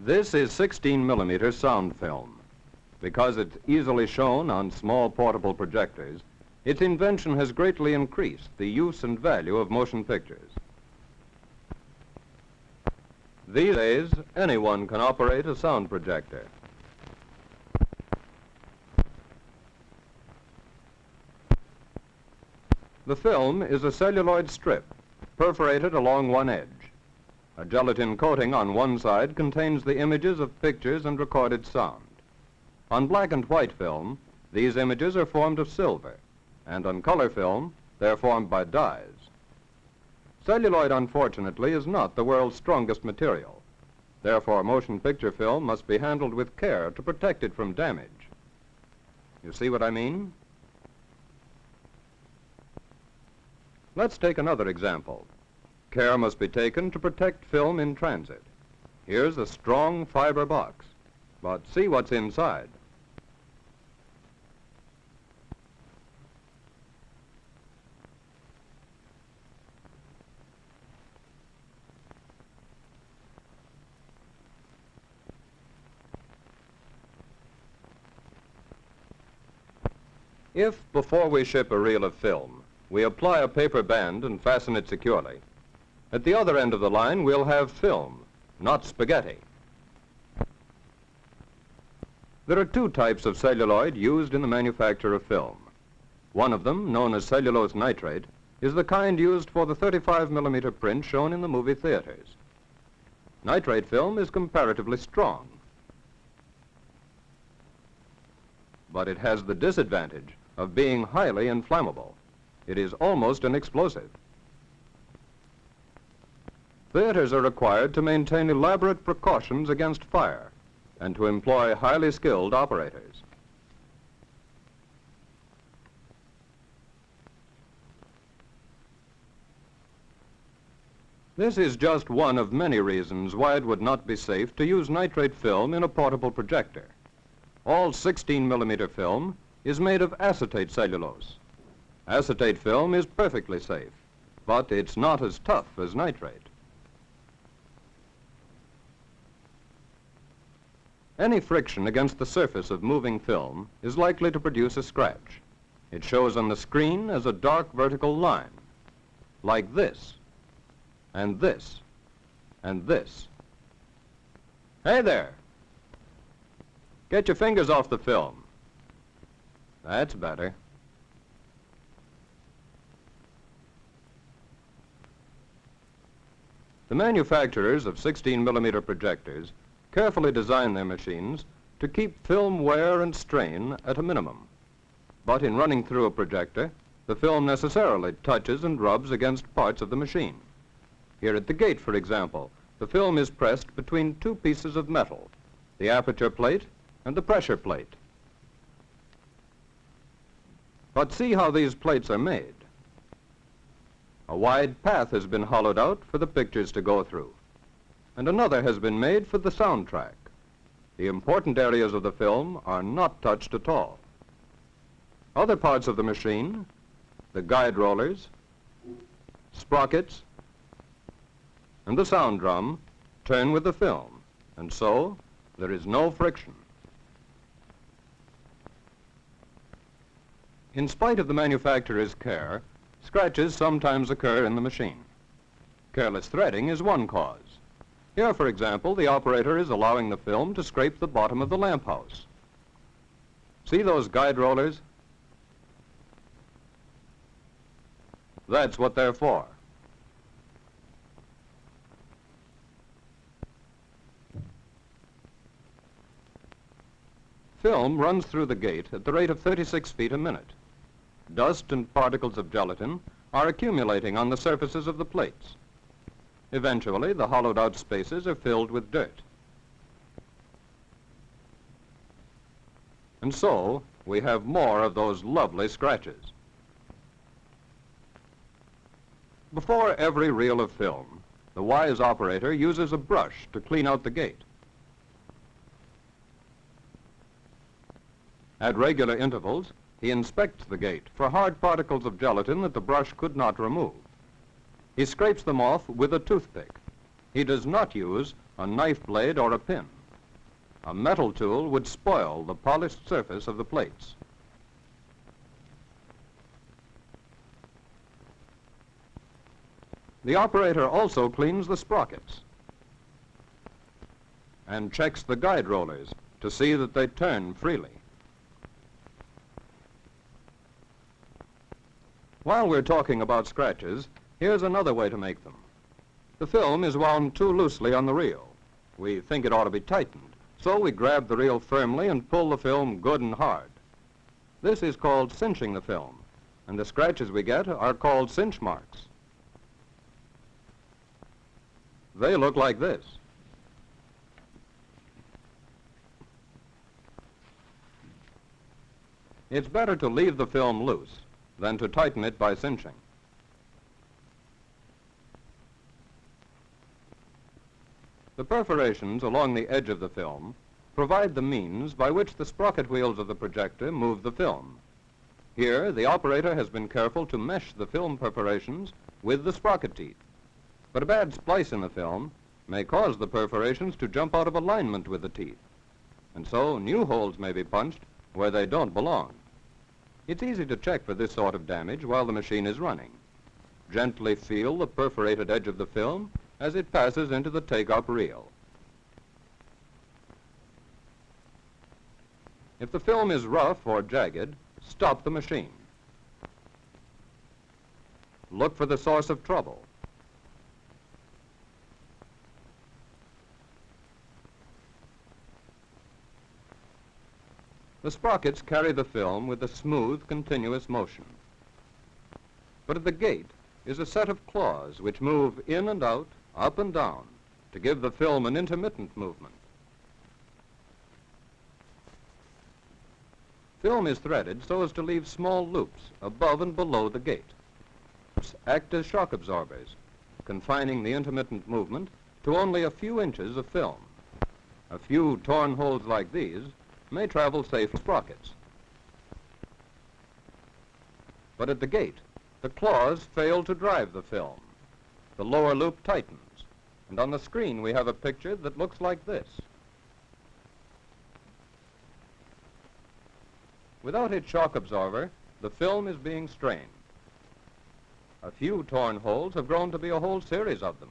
This is 16 millimeter sound film. Because it's easily shown on small portable projectors, its invention has greatly increased the use and value of motion pictures. These days, anyone can operate a sound projector. The film is a celluloid strip, perforated along one edge. A gelatin coating on one side contains the images of pictures and recorded sound. On black and white film, these images are formed of silver, and on color film, they're formed by dyes. Celluloid, unfortunately, is not the world's strongest material. Therefore, motion picture film must be handled with care to protect it from damage. You see what I mean? Let's take another example. Care must be taken to protect film in transit. Here's a strong fiber box, but see what's inside. If, before we ship a reel of film, we apply a paper band and fasten it securely, at the other end of the line we'll have film, not spaghetti. There are two types of celluloid used in the manufacture of film. One of them, known as cellulose nitrate, is the kind used for the 35 millimeter print shown in the movie theaters. Nitrate film is comparatively strong, but it has the disadvantage of being highly inflammable. It is almost an explosive. Theaters are required to maintain elaborate precautions against fire and to employ highly skilled operators. This is just one of many reasons why it would not be safe to use nitrate film in a portable projector. All 16 millimeter film is made of acetate cellulose. Acetate film is perfectly safe, but it's not as tough as nitrate. Any friction against the surface of moving film is likely to produce a scratch. It shows on the screen as a dark vertical line, like this, and this, and this. Hey there! Get your fingers off the film. That's better. The manufacturers of 16 millimeter projectors carefully design their machines to keep film wear and strain at a minimum. But in running through a projector, the film necessarily touches and rubs against parts of the machine. Here at the gate, for example, the film is pressed between two pieces of metal, the aperture plate and the pressure plate. But see how these plates are made. A wide path has been hollowed out for the pictures to go through, and another has been made for the soundtrack. The important areas of the film are not touched at all. Other parts of the machine, the guide rollers, sprockets, and the sound drum, turn with the film, and so there is no friction. In spite of the manufacturer's care, scratches sometimes occur in the machine. Careless threading is one cause. Here, for example, the operator is allowing the film to scrape the bottom of the lamp house. See those guide rollers? That's what they're for. Film runs through the gate at the rate of 36 feet a minute. Dust and particles of gelatin are accumulating on the surfaces of the plates. Eventually, the hollowed out spaces are filled with dirt. And so, we have more of those lovely scratches. Before every reel of film, the wise operator uses a brush to clean out the gate. At regular intervals, he inspects the gate for hard particles of gelatin that the brush could not remove. He scrapes them off with a toothpick. He does not use a knife blade, or a pin. A metal tool would spoil the polished surface of the plates. The operator also cleans the sprockets and checks the guide rollers to see that they turn freely. While we're talking about scratches, here's another way to make them. The film is wound too loosely on the reel. We think it ought to be tightened, so we grab the reel firmly and pull the film good and hard. This is called cinching the film, and the scratches we get are called cinch marks. They look like this. It's better to leave the film loose than to tighten it by cinching. The perforations along the edge of the film provide the means by which the sprocket wheels of the projector move the film. Here, the operator has been careful to mesh the film perforations with the sprocket teeth. But a bad splice in the film may cause the perforations to jump out of alignment with the teeth, and so new holes may be punched where they don't belong. It's easy to check for this sort of damage while the machine is running. Gently feel the perforated edge of the film as it passes into the take-up reel. If the film is rough or jagged, stop the machine. Look for the source of trouble. The sprockets carry the film with a smooth, continuous motion. But at the gate is a set of claws which move in and out, up and down, to give the film an intermittent movement. Film is threaded so as to leave small loops above and below the gate. Loops act as shock absorbers, confining the intermittent movement to only a few inches of film. A few torn holes like these may travel safe sprockets. But at the gate, the claws fail to drive the film. The lower loop tightens, and on the screen we have a picture that looks like this. Without its shock absorber, the film is being strained. A few torn holes have grown to be a whole series of them.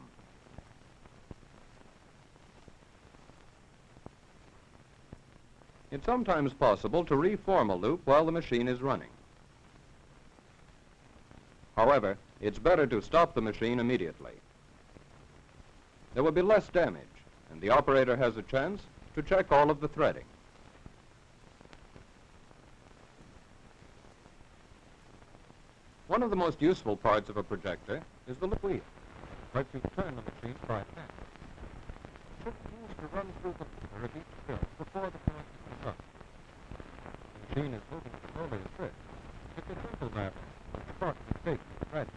It's sometimes possible to reform a loop while the machine is running. However, it's better to stop the machine immediately. There will be less damage, and the operator has a chance to check all of the threading. One of the most useful parts of a projector is the wheel. Lets you turn the machine right back. The trick is to run through the lever of each film before the film is run. The machine is moving slowly at first. It's a simple matter. The spark will take the thread.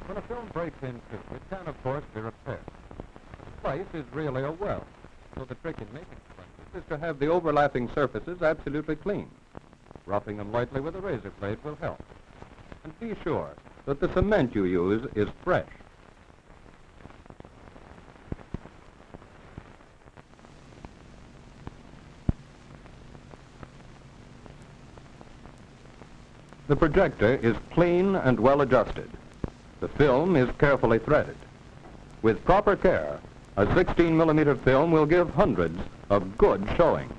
When a film breaks in two, it can, of course, be repaired. The splice is really a weld, so the trick in making splices is to have the overlapping surfaces absolutely clean. Roughing them lightly with a razor blade will help. And be sure that the cement you use is fresh. The projector is clean and well adjusted. The film is carefully threaded. With proper care, a 16mm film will give hundreds of good showings.